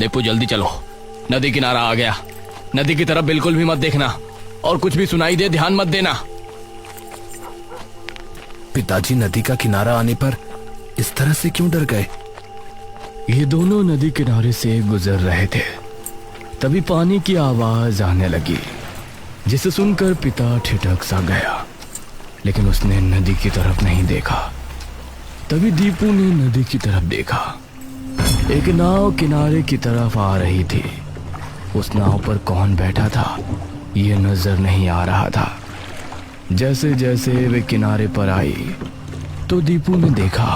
दीपू जल्दी चलो, नदी किनारा आ गया। नदी की तरफ बिल्कुल भी मत देखना और कुछ भी सुनाई दे ध्यान मत देना। पिताजी नदी का किनारा आने पर इस तरह से क्यों डर गए? ये दोनों नदी किनारे से गुजर रहे थे, तभी पानी की आवाज आने लगी, जिसे सुनकर पिता ठिठक सा गया, लेकिन उसने नदी की तरफ नहीं देखा। तभी दीपू ने नदी की तरफ देखा। एक नाव किनारे की तरफ आ रही थी। उस नाव पर कौन बैठा था ये नजर नहीं आ रहा था। जैसे जैसे वे किनारे पर आई तो दीपू ने देखा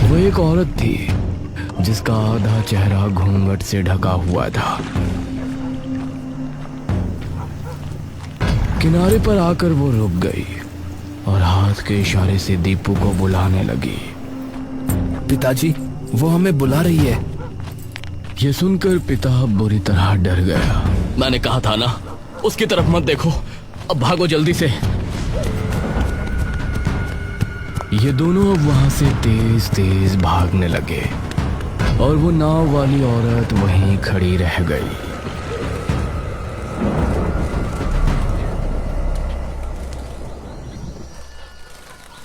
वो एक औरत थी, जिसका आधा चेहरा घूंघट से ढका हुआ था। किनारे पर आकर वो रुक गई और हाथ के इशारे से दीपू को बुलाने लगी। पिताजी, वो हमें बुला रही है। ये सुनकर पिता बुरी तरह डर गया। मैंने कहा था ना, उसकी तरफ मत देखो, अब भागो जल्दी से। ये दोनों अब वहां से तेज तेज भागने लगे और वो नाव वाली औरत वहीं खड़ी रह गई।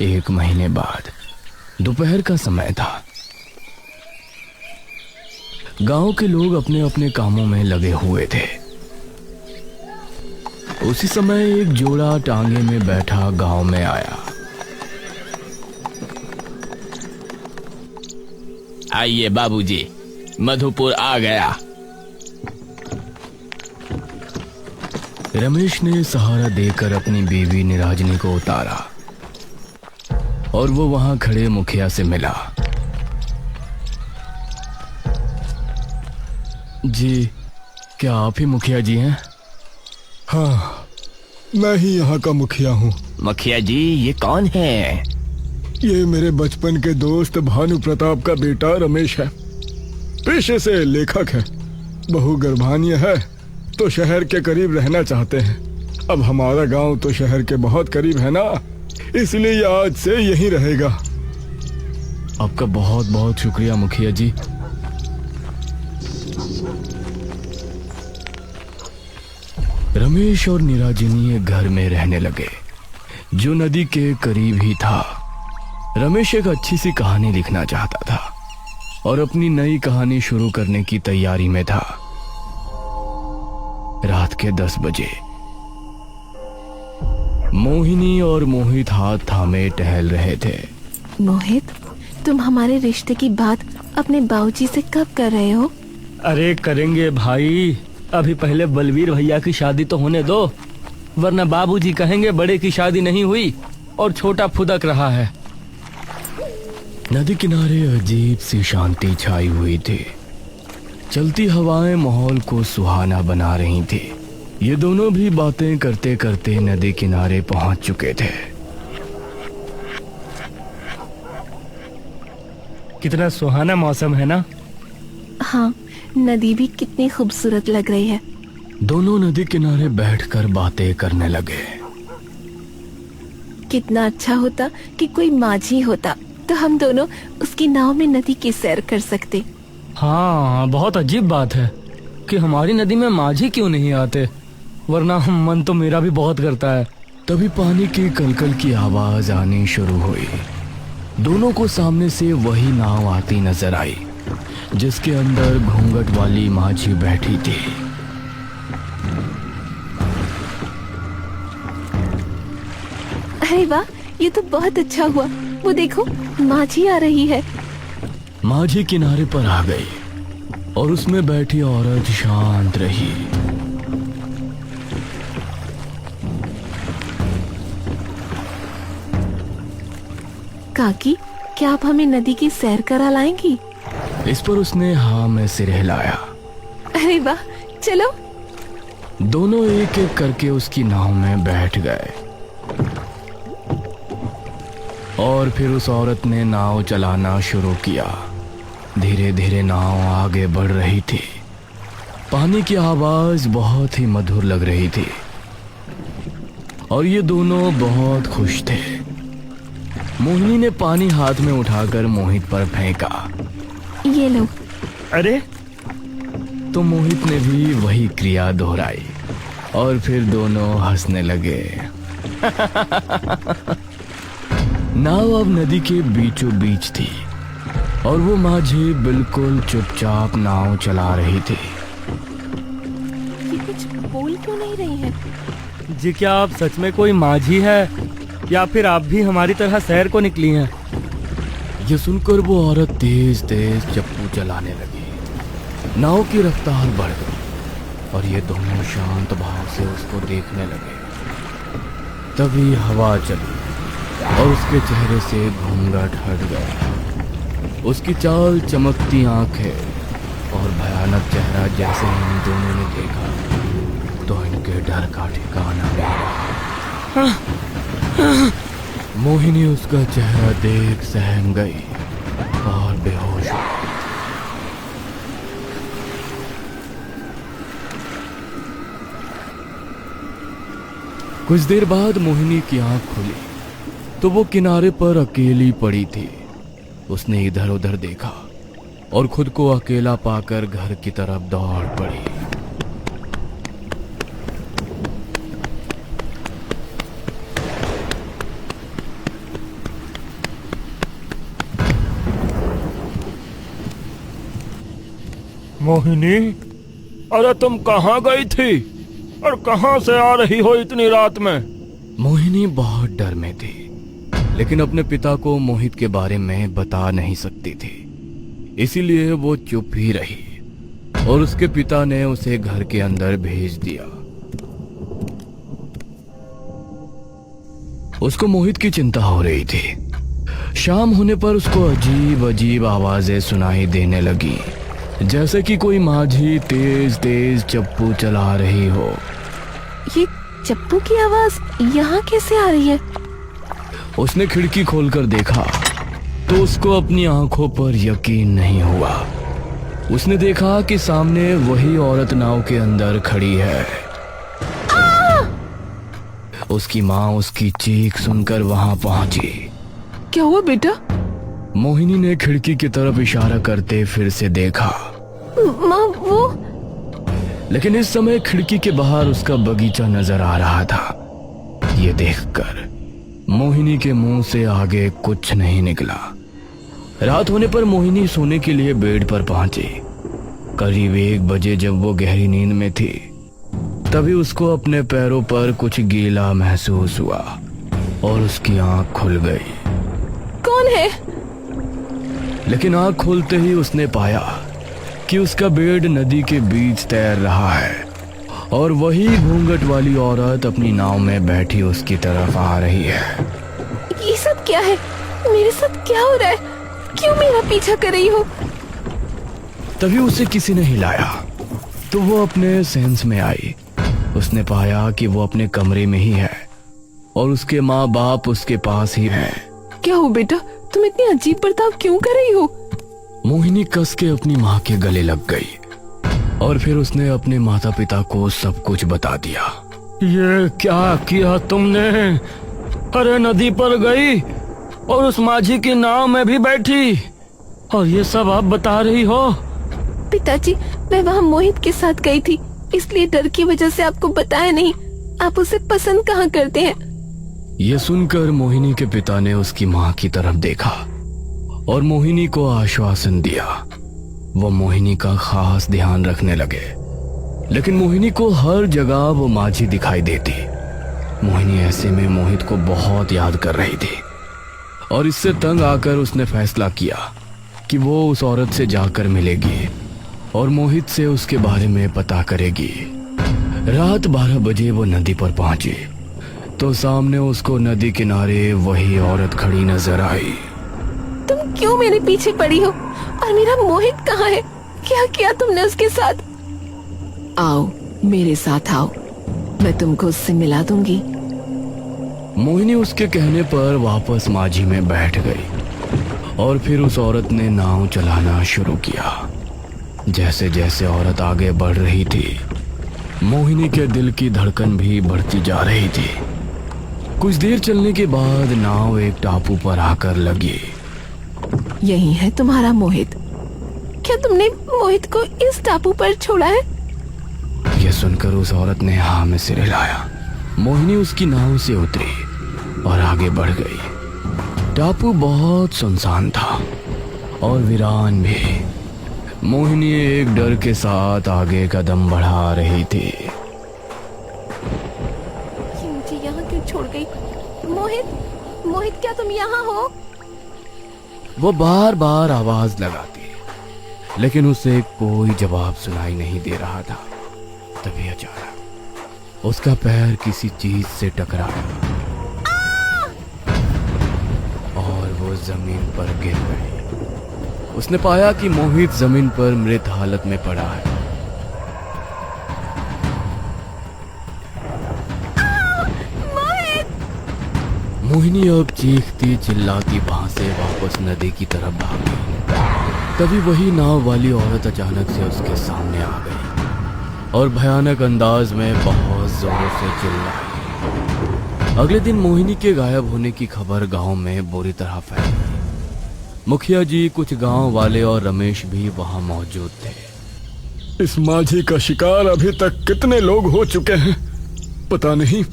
एक महीने बाद दोपहर का समय था। गांव के लोग अपने अपने कामों में लगे हुए थे। उसी समय एक जोड़ा टांगे में बैठा गांव में आया। आइए बाबूजी, मधुपुर आ गया। रमेश ने सहारा देकर अपनी बीवी निराजनी को उतारा और वो वहां खड़े मुखिया से मिला। जी, क्या आप ही मुखिया जी हैं? हाँ, मैं ही यहाँ का मुखिया हूँ। मुखिया जी, ये कौन है? ये मेरे बचपन के दोस्त भानु प्रताप का बेटा रमेश है। पेशे से लेखक है। बहू गर्भान्य है तो शहर के करीब रहना चाहते हैं। अब हमारा गांव तो शहर के बहुत करीब है ना, इसलिए ये आज से यहीं रहेगा। आपका बहुत बहुत शुक्रिया मुखिया जी। रमेश और निराजनी एक घर में रहने लगे जो नदी के करीब ही था। रमेश एक अच्छी सी कहानी लिखना चाहता था और अपनी नई कहानी शुरू करने की तैयारी में था। रात के 10 बजे मोहिनी और मोहित हाथ थामे टहल रहे थे। मोहित, तुम हमारे रिश्ते की बात अपने बाबूजी से कब कर रहे हो? अरे करेंगे भाई, अभी पहले बलवीर भैया की शादी तो होने दो, वरना बाबूजी कहेंगे बड़े की शादी नहीं हुई और छोटा फुदक रहा है। नदी किनारे अजीब सी शांति छाई हुई थी। चलती हवाएं माहौल को सुहाना बना रही थी। ये दोनों भी बातें करते करते नदी किनारे पहुंच चुके थे। कितना सुहाना मौसम है ना? हाँ, नदी भी कितनी खूबसूरत लग रही है। दोनों नदी किनारे बैठकर बातें करने लगे। कितना अच्छा होता कि कोई माझी होता तो हम दोनों उसकी नाव में नदी की सैर कर सकते। हाँ, बहुत अजीब बात है कि हमारी नदी में माझी क्यों नहीं आते, वरना मन तो मेरा भी बहुत करता है। तभी पानी की कलकल की आवाज आनी शुरू हुई। दोनों को सामने से वही नाव आती नजर आई जिसके अंदर घूंघट वाली माझी बैठी थी। अरे वाह, ये तो बहुत अच्छा हुआ। वो देखो, माझी आ रही है। माझी किनारे पर आ गई और उसमें बैठी औरत शांत रही। काकी, क्या आप हमें नदी की सैर करा लाएंगी? इस पर उसने हाँ में सिर हिलाया। अरे वाह, चलो। दोनों एक एक करके उसकी नाव में बैठ गए और फिर उस औरत ने नाव चलाना शुरू किया। धीरे धीरे नाव आगे बढ़ रही थी। पानी की आवाज बहुत ही मधुर लग रही थी और ये दोनों बहुत खुश थे। मोहिनी ने पानी हाथ में उठाकर मोहित पर फेंका। ये लो। अरे तो मोहित ने भी वही क्रिया दोहराई और फिर दोनों हंसने लगे। नाव अब नदी के बीचों बीच थी और वो माझी बिल्कुल चुपचाप नाव चला रही थी। ये कुछ बोल क्यों नहीं रही है? जी क्या आप सच में कोई माझी है या फिर आप भी हमारी तरह शहर को निकली हैं? ये सुनकर वो औरत तेज तेज चप्पू चलाने लगी। नाव की रफ्तार बढ़ गई और ये दोनों शांत भाव से उसको देखने लगे। तभी हवा चली और उसके चेहरे से घूंघट हट गया। उसकी चाल, चमकती आंखें और भयानक चेहरा जैसे इन दोनों ने देखा तो इनके डर का ठिकाना नहीं रहा। मोहिनी उसका चेहरा देख सहम गई और बेहोश हो गई। कुछ देर बाद मोहिनी की आंख खुली तो वो किनारे पर अकेली पड़ी थी। उसने इधर उधर देखा और खुद को अकेला पाकर घर की तरफ दौड़ पड़ी। मोहिनी, अरे तुम कहाँ गई थी और कहाँ से आ रही हो इतनी रात में? मोहिनी बहुत डर में थी लेकिन अपने पिता को मोहित के बारे में बता नहीं सकती थी, इसीलिए वो चुप ही रही और उसके पिता ने उसे घर के अंदर भेज दिया। उसको मोहित की चिंता हो रही थी। शाम होने पर उसको अजीब अजीब आवाजें सुनाई देने लगी, जैसे कि कोई माझी तेज तेज चप्पू चला रही हो। ये चप्पू की आवाज यहाँ कैसे आ रही है? उसने खिड़की खोलकर देखा तो उसको अपनी आंखों पर यकीन नहीं हुआ। उसने देखा कि सामने वही औरत नाव के अंदर खड़ी है। उसकी माँ उसकी चीख सुनकर वहां पहुंची। क्या हुआ बेटा? मोहिनी ने खिड़की की तरफ इशारा करते फिर से देखा, माँ वो। लेकिन इस समय खिड़की के बाहर उसका बगीचा नजर आ रहा था। ये देखकर मोहिनी के मुंह से आगे कुछ नहीं निकला। रात होने पर मोहिनी सोने के लिए बेड पर पहुंची। करीब 1 बजे जब वो गहरी नींद में थी तभी उसको अपने पैरों पर कुछ गीला महसूस हुआ और उसकी आंख खुल गई। कौन है? लेकिन आंख खोलते ही उसने पाया कि उसका बेड नदी के बीच तैर रहा है और वही घूंघट वाली औरत अपनी नाव में बैठी उसकी तरफ आ रही है। ये सब क्या है? मेरे साथ क्या हो रहा है? क्यों मेरा पीछा कर रही हो? तभी उसे किसी ने हिलाया तो वो अपने सेंस में आई। उसने पाया कि वो अपने कमरे में ही है और उसके माँ बाप उसके पास ही हैं। क्या हो बेटा, तुम इतनी अजीब बर्ताव क्यों कर रही हो? मोहिनी कस के अपनी माँ के गले लग गई और फिर उसने अपने माता पिता को सब कुछ बता दिया। ये क्या किया तुमने? अरे नदी पर गई और उस माझी की नाव में भी बैठी और ये सब आप बता रही हो? पिताजी, मैं वहाँ मोहित के साथ गई थी, इसलिए डर की वजह से आपको बताया नहीं। आप उसे पसंद कहाँ करते हैं? ये सुनकर मोहिनी के पिता ने उसकी माँ की तरफ देखा और मोहिनी को आश्वासन दिया। वो मोहिनी का खास ध्यान रखने लगे, लेकिन मोहिनी को हर जगह वो माझी दिखाई देती। मोहिनी ऐसे में मोहित को बहुत याद कर रही थी और इससे तंग आकर उसने फैसला किया कि वो उस औरत से जाकर मिलेगी और मोहित से उसके बारे में पता करेगी। रात 12 बजे वो नदी पर पहुंची तो सामने उसको नदी किनारे वही औरत खड़ी नजर आई। तुम क्यों मेरे पीछे पड़ी हो? और मेरा मोहित कहाँ है? क्या किया तुमने उसके साथ? आओ मेरे साथ आओ, मैं तुमको उससे मिला दूंगी। मोहिनी उसके कहने पर वापस माझी में बैठ गई और फिर उस औरत ने नाव चलाना शुरू किया। जैसे जैसे औरत आगे बढ़ रही थी मोहिनी के दिल की धड़कन भी बढ़ती जा रही थी। कुछ देर चलने के बाद नाव एक टापू पर आकर लगी। यही है तुम्हारा मोहित? क्या तुमने मोहित को इस टापू पर छोड़ा है? यह सुनकर उस औरत ने हाँ में सिर हिलाया। मोहिनी उसकी नाव से उतरी और आगे बढ़ गई। टापू बहुत सुनसान था और वीरान भी। मोहिनी एक डर के साथ आगे कदम बढ़ा रही थी। ये मुझे यहाँ क्यों छोड़ गई? मोहित, मोहित क्या तुम यहाँ हो? वो बार बार आवाज लगाती, लेकिन उसे कोई जवाब सुनाई नहीं दे रहा था। तभी अचानक उसका पैर किसी चीज से टकराया और वो जमीन पर गिर गई। उसने पाया कि मोहित जमीन पर मृत हालत में पड़ा है। मोहिनी अब चीखती चिल्लाती वहां से वापस नदी की तरफ भाग गई। तभी वही नाव वाली औरत अचानक से उसके सामने आ गई और भयानक अंदाज में बहुत जोरों से चिल्लाई। अगले दिन मोहिनी के गायब होने की खबर गांव में बुरी तरह फैल गई। मुखिया जी, कुछ गांव वाले और रमेश भी वहां मौजूद थे। इस माझी का शिकार अभी तक कितने लोग हो चुके हैं, पता नहीं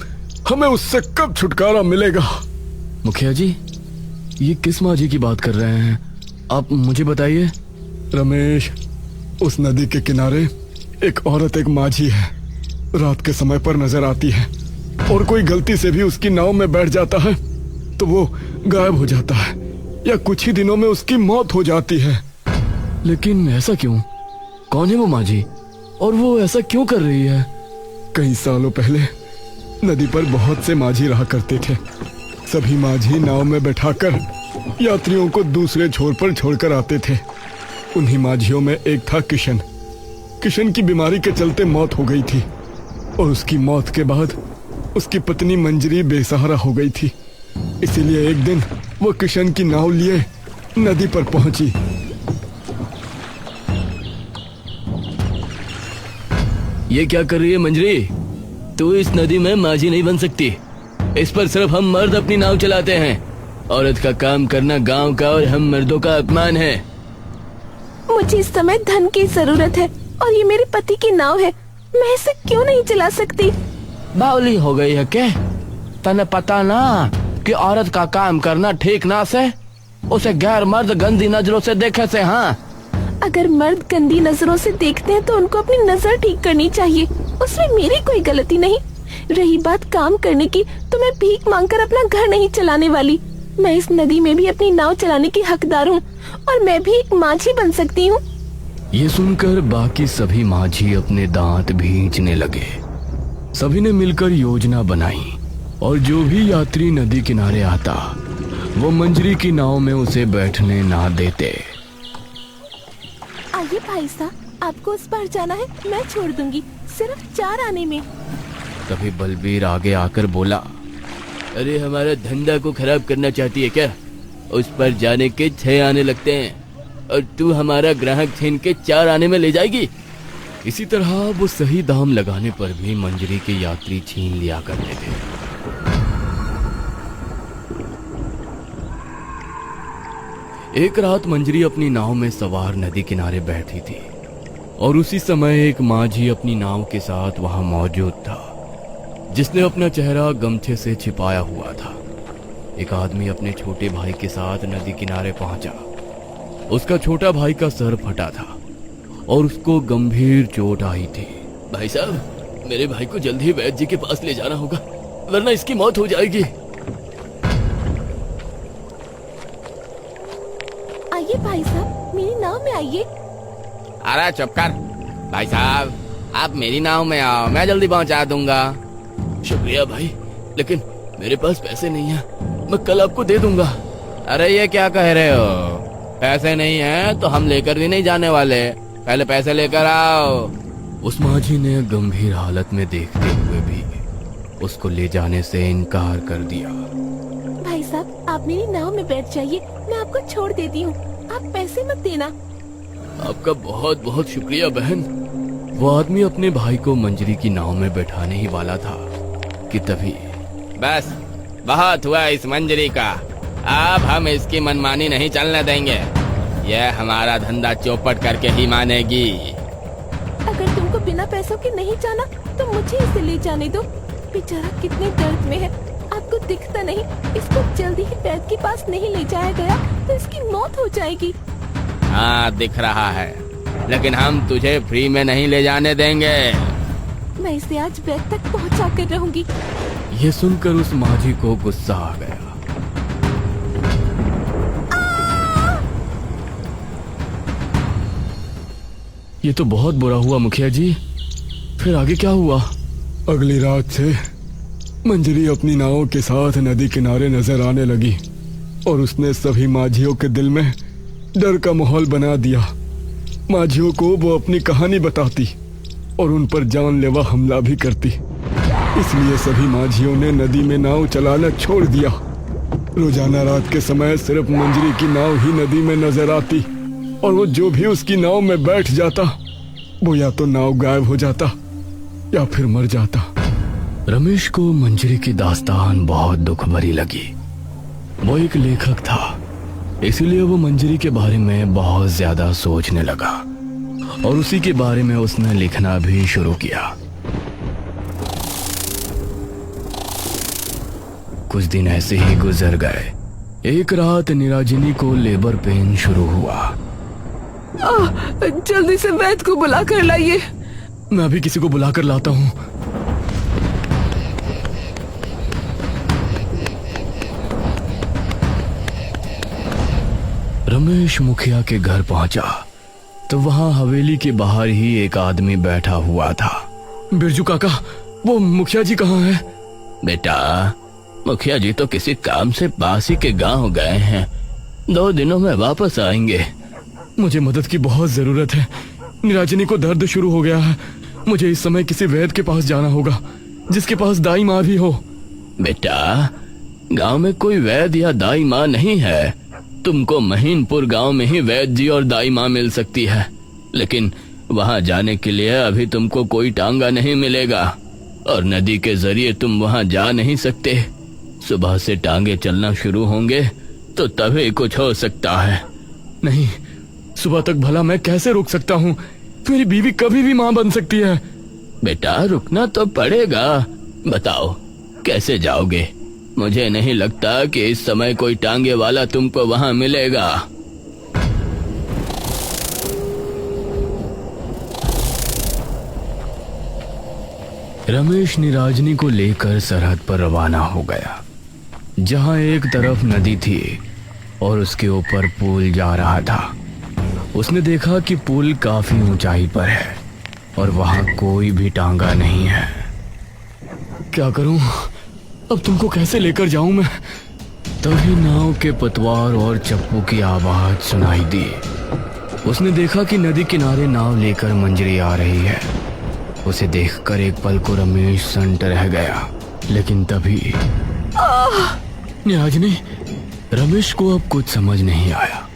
हमें उससे कब छुटकारा मिलेगा। मुखिया जी, ये किस माझी की बात कर रहे हैं आप, मुझे बताइए। रमेश, उस नदी के किनारे एक औरत, एक माझी है। रात के समय पर नजर आती है और कोई गलती से भी उसकी नाव में बैठ जाता है तो वो गायब हो जाता है या कुछ ही दिनों में उसकी मौत हो जाती है। लेकिन ऐसा क्यों? कौन है वो माझी और वो ऐसा क्यों कर रही है? कई सालों पहले नदी पर बहुत से माझी रहा करते थे। सभी माझी नाव में बैठाकर यात्रियों को दूसरे छोर पर छोड़कर आते थे। उन्हीं माझियों में एक था किशन। किशन की बीमारी के चलते मौत हो गई थी और उसकी मौत के बाद उसकी पत्नी मंजरी बेसहारा हो गई थी। इसीलिए एक दिन वो किशन की नाव लिए नदी पर पहुंची। ये क्या कर रही है मंजरी? तू इस नदी में माझी नहीं बन सकती। इस पर सिर्फ हम मर्द अपनी नाव चलाते हैं। औरत का काम करना गांव का और हम मर्दों का अपमान है। मुझे इस समय धन की जरूरत है और ये मेरे पति की नाव है, मैं इसे क्यों नहीं चला सकती? बावली हो गई है क्या? तने पता ना कि औरत का काम करना ठीक ना से? उसे गैर मर्द गंदी नजरों से देखे से। हाँ, अगर मर्द गंदी नजरों से देखते हैं तो उनको अपनी नजर ठीक करनी चाहिए, उसमें मेरी कोई गलती नहीं। रही बात काम करने की, तो मैं भीख मांगकर अपना घर नहीं चलाने वाली। मैं इस नदी में भी अपनी नाव चलाने की हकदार हूँ और मैं भी एक माझी बन सकती हूँ। ये सुनकर बाकी सभी माझी अपने दांत भींचने लगे। सभी ने मिलकर योजना बनाई और जो भी यात्री नदी किनारे आता वो मंजरी की नाव में उसे बैठने ना देते। आइए भाई साहब, आपको उस पार जाना है, मैं छोड़ दूंगी, सिर्फ 4 आने में। तभी बलबीर आगे आकर बोला, अरे हमारा धंधा को खराब करना चाहती है क्या? उस पर जाने के 6 आने लगते हैं और तू हमारा ग्राहक छीन के 4 आने में ले जाएगी। इसी तरह वो सही दाम लगाने पर भी मंजरी के यात्री छीन लिया करते थे। एक रात मंजरी अपनी नाव में सवार नदी किनारे बैठी थी और उसी समय एक माझी अपनी नाव के साथ वहां मौजूद था, जिसने अपना चेहरा गमछे से छिपाया हुआ था। एक आदमी अपने छोटे भाई के साथ नदी किनारे पहुंचा। उसका छोटा भाई का सर फटा था और उसको गंभीर चोट आई थी। भाई साहब, मेरे भाई को जल्दी ही वैद्य जी के पास ले जाना होगा, वरना इसकी मौत हो जाएगी। आइए भाई साहब, मेरी नाव में आइए। अरे चुप कर भाई साहब, आप मेरी नाव में आओ, मैं जल्दी पहुंचा दूंगा। शुक्रिया भाई, लेकिन मेरे पास पैसे नहीं है, मैं कल आपको दे दूंगा। अरे ये क्या कह रहे हो? पैसे नहीं है तो हम लेकर भी नहीं जाने वाले, पहले पैसे लेकर आओ। उस माझी ने गंभीर हालत में देखते हुए भी उसको ले जाने से इनकार कर दिया। भाई साहब, आप मेरी नाव में बैठ जाइए, मैं आपको छोड़ देती हूँ, आप पैसे मत देना। आपका बहुत बहुत शुक्रिया बहन। वो आदमी अपने भाई को मंजरी की नाव में बैठाने ही वाला था कि तभी बस बहुत हुआ इस मंजरी का, अब हम इसकी मनमानी नहीं चलने देंगे। यह हमारा धंधा चौपट करके ही मानेगी। अगर तुमको बिना पैसों के नहीं जाना तो मुझे इसे ले जाने दो। बेचारा कितने दर्द में है, आपको दिखता नहीं? इसको जल्दी ही वैद्य के पास नहीं ले जाया गया तो इसकी मौत हो जाएगी। हाँ दिख रहा है, लेकिन हम तुझे फ्री में नहीं ले जाने देंगे। मैं इसे आज वैद्य तक पहुंचा कर रहूंगी। ये सुनकर उस माझी को गुस्सा आ गया। ये तो बहुत बुरा हुआ मुखिया जी, फिर आगे क्या हुआ? अगली रात से मंजरी अपनी नावों के साथ नदी किनारे नजर आने लगी और उसने सभी माझियों के दिल में डर का माहौल बना दिया। माझियों को वो अपनी कहानी बताती और उन पर जानलेवा हमला भी करती। इसलिए सभी माझियों ने नदी में नाव चलाना छोड़ दिया। रोजाना रात के समय सिर्फ मंजरी की नाव ही नदी में नजर आती और वो जो भी उसकी नाव में बैठ जाता वो या तो नाव गायब हो जाता या फिर मर जाता। रमेश को मंजरी की दास्तान बहुत दुख भरी लगी। वो एक लेखक था, इसीलिए वो मंजरी के बारे में बहुत ज्यादा सोचने लगा और उसी के बारे में उसने लिखना भी शुरू किया। कुछ दिन ऐसे ही गुजर गए। एक रात निराजिनी को लेबर पेन शुरू हुआ। जल्दी से वैद्य को बुला कर लाइए। मैं अभी किसी को बुला कर लाता हूँ। रमेश मुखिया के घर पहुंचा तो वहां हवेली के बाहर ही एक आदमी बैठा हुआ था। बिरजू काका, वो मुखिया जी कहाँ हैं? बेटा, मुखिया जी तो किसी काम से पास ही के गांव गए हैं, 2 दिनों में वापस आएंगे। मुझे मदद की बहुत जरूरत है। निराजनी को दर्द शुरू हो गया है। मुझे इस समय किसी वैद्य के पास जाना होगा जिसके पास दाई माँ भी हो। बेटा, गांव में कोई वैद्य या दाई माँ नहीं है। तुमको महीनपुर गांव में ही वैद्य जी और दाई माँ मिल सकती है, लेकिन वहां जाने के लिए अभी तुमको कोई टांगा नहीं मिलेगा और नदी के जरिए तुम वहां जा नहीं सकते। सुबह से टांगे चलना शुरू होंगे तो तभी कुछ हो सकता है। नहीं, सुबह तक भला मैं कैसे रुक सकता हूँ? मेरी बीवी कभी भी माँ बन सकती है। बेटा, रुकना तो पड़ेगा। बताओ कैसे जाओगे? मुझे नहीं लगता कि इस समय कोई टांगे वाला तुमको वहां मिलेगा। रमेश निराजनी को लेकर सरहद पर रवाना हो गया, जहां एक तरफ नदी थी और उसके ऊपर पुल जा रहा था। उसने देखा कि पुल काफी ऊंचाई पर है और वहां कोई भी टांगा नहीं है। क्या करूं? अब तुमको कैसे लेकर जाऊं मैं? तभी नाव के पतवार और चप्पू की आवाज सुनाई दी। उसने देखा कि नदी किनारे नाव लेकर मंजरी आ रही है। उसे देखकर एक पल को रमेश संट रह गया, लेकिन तभी निराजनी। रमेश को अब कुछ समझ नहीं आया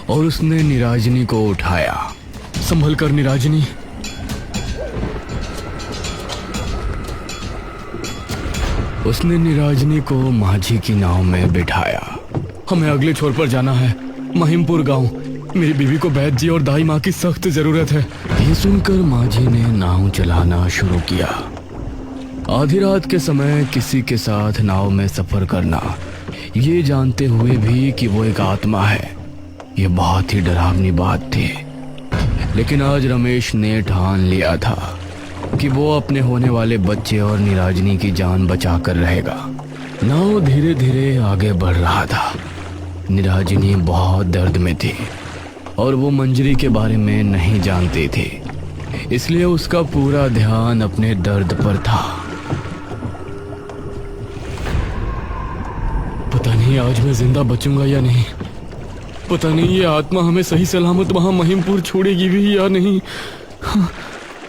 और उसने निराजनी को उठाया। संभल कर निराजनी। उसने निराजनी को माझी की नाव में बिठाया। हमें अगले छोर पर जाना है, महिमपुर गांव। मेरी बीवी को वैद्य जी और दाई माँ की सख्त जरूरत है। ये सुनकर माझी ने नाव चलाना शुरू किया। आधी रात के समय किसी के साथ नाव में सफर करना, ये जानते हुए भी कि वो एक आत्मा है, ये बहुत ही डरावनी बात थी। लेकिन आज रमेश ने ठान लिया था कि वो अपने होने वाले बच्चे और निराजनी की जान बचाकर रहेगा। नाव धीरे धीरे आगे बढ़ रहा था। निराजनी बहुत दर्द में थी और वो मंजरी के बारे में नहीं जानती थी, इसलिए उसका पूरा ध्यान अपने दर्द पर था। पता नहीं आज मैं जिंदा बचूंगा या नहीं। पता नहीं ये आत्मा हमें सही सलामत वहां महिमपुर छोड़ेगी भी या नहीं।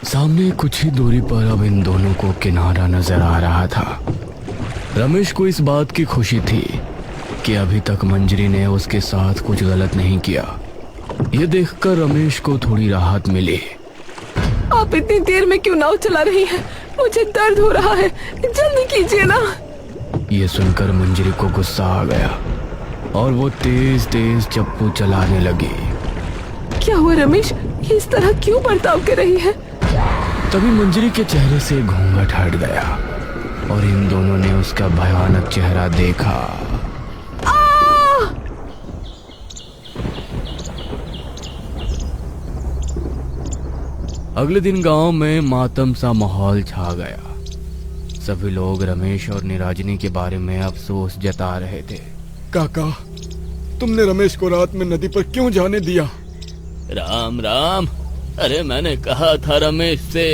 सामने कुछ ही दूरी पर अब इन दोनों को किनारा नजर आ रहा था। रमेश को इस बात की खुशी थी कि अभी तक मंजरी ने उसके साथ कुछ गलत नहीं किया। ये देखकर रमेश को थोड़ी राहत मिली। आप इतनी देर में क्यों नाव चला रही हैं? मुझे दर्द हो रहा है, जल्दी कीजिए ना। ये सुनकर मंजरी को गुस्सा आ गया। और वो तेज तेज चप्पू चलाने लगी। क्या हुआ रमेश, ये इस तरह क्यों बर्ताव कर रही है? तभी मंजरी के चेहरे से घूंघट हट गया और इन दोनों ने उसका भयानक चेहरा देखा। अगले दिन गांव में मातम सा माहौल छा गया। सभी लोग रमेश और निराजनी के बारे में अफसोस जता रहे थे। काका, तुमने रमेश को रात में नदी पर क्यों जाने दिया? राम राम। अरे मैंने कहा था रमेश से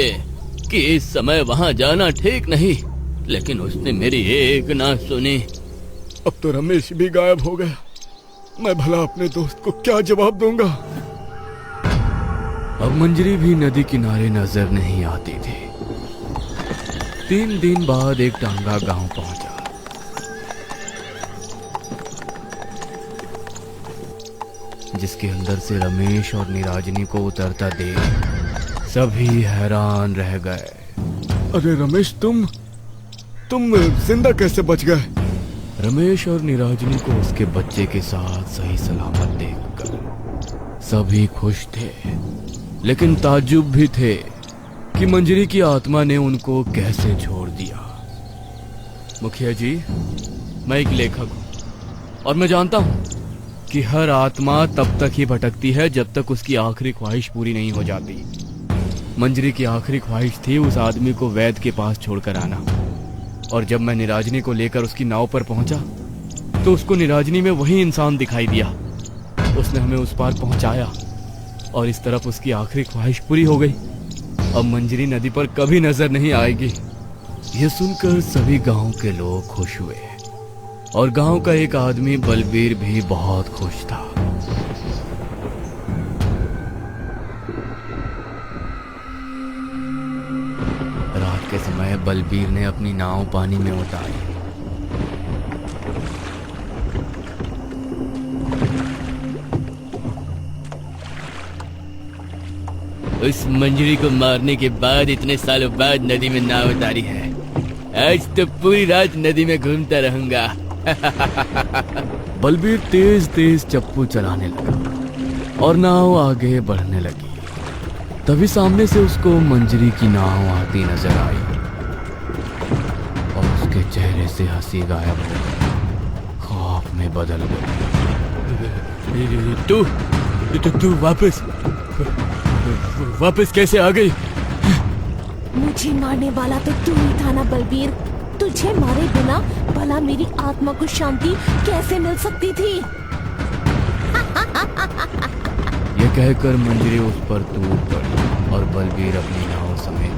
कि इस समय वहाँ जाना ठीक नहीं, लेकिन उसने मेरी एक ना सुनी। अब तो रमेश भी गायब हो गया। मैं भला अपने दोस्त को क्या जवाब दूंगा? अब मंजरी भी नदी किनारे नजर नहीं आती थी। 3 दिन बाद एक टांगा गांव पहुंचा। जिसके अंदर से रमेश और निराजनी को उतरता देख सभी हैरान रह गए। अरे रमेश, तुम जिंदा कैसे बच गए? रमेश और निराजनी को उसके बच्चे के साथ सही सलामत देखकर सभी खुश थे, लेकिन ताज्जुब भी थे कि मंजरी की आत्मा ने उनको कैसे छोड़ दिया। मुखिया जी, मैं एक लेखक हूं और मैं जानता हूं कि हर आत्मा तब तक ही भटकती है जब तक उसकी आखिरी ख्वाहिश पूरी नहीं हो जाती। मंजरी की आखिरी ख्वाहिश थी उस आदमी को वैद के पास छोड़कर आना, और जब मैं निराजनी को लेकर उसकी नाव पर पहुंचा तो उसको निराजनी में वही इंसान दिखाई दिया। उसने हमें उस पार पहुंचाया और इस तरफ उसकी आखिरी ख्वाहिश पूरी हो गई। अब मंजरी नदी पर कभी नजर नहीं आएगी। यह सुनकर सभी गांव के लोग खुश हुए और गांव का एक आदमी बलबीर भी बहुत खुश था। रात के समय बलबीर ने अपनी नाव पानी में उतारी। उस मंजरी को मारने के बाद इतने सालों बाद नदी में नाव उतारी है। आज तो पूरी रात नदी में घूमता रहूंगा। बलबीर तेज तेज चप्पू चलाने लगा और नाव आगे बढ़ने लगी। तभी सामने से उसको मंजरी की नाव आती नजर आई और उसके चेहरे से हंसी गायब हो गई, खौफ में बदल गई। तू वापस कैसे आ गई? मुझे मारने वाला तो तू ही था ना बलबीर। तुझे मारे बिना भला मेरी आत्मा को शांति कैसे मिल सकती थी? ये कहकर मंजरी उस पर टूट पड़ी और बलबीर अपनी नाव समेत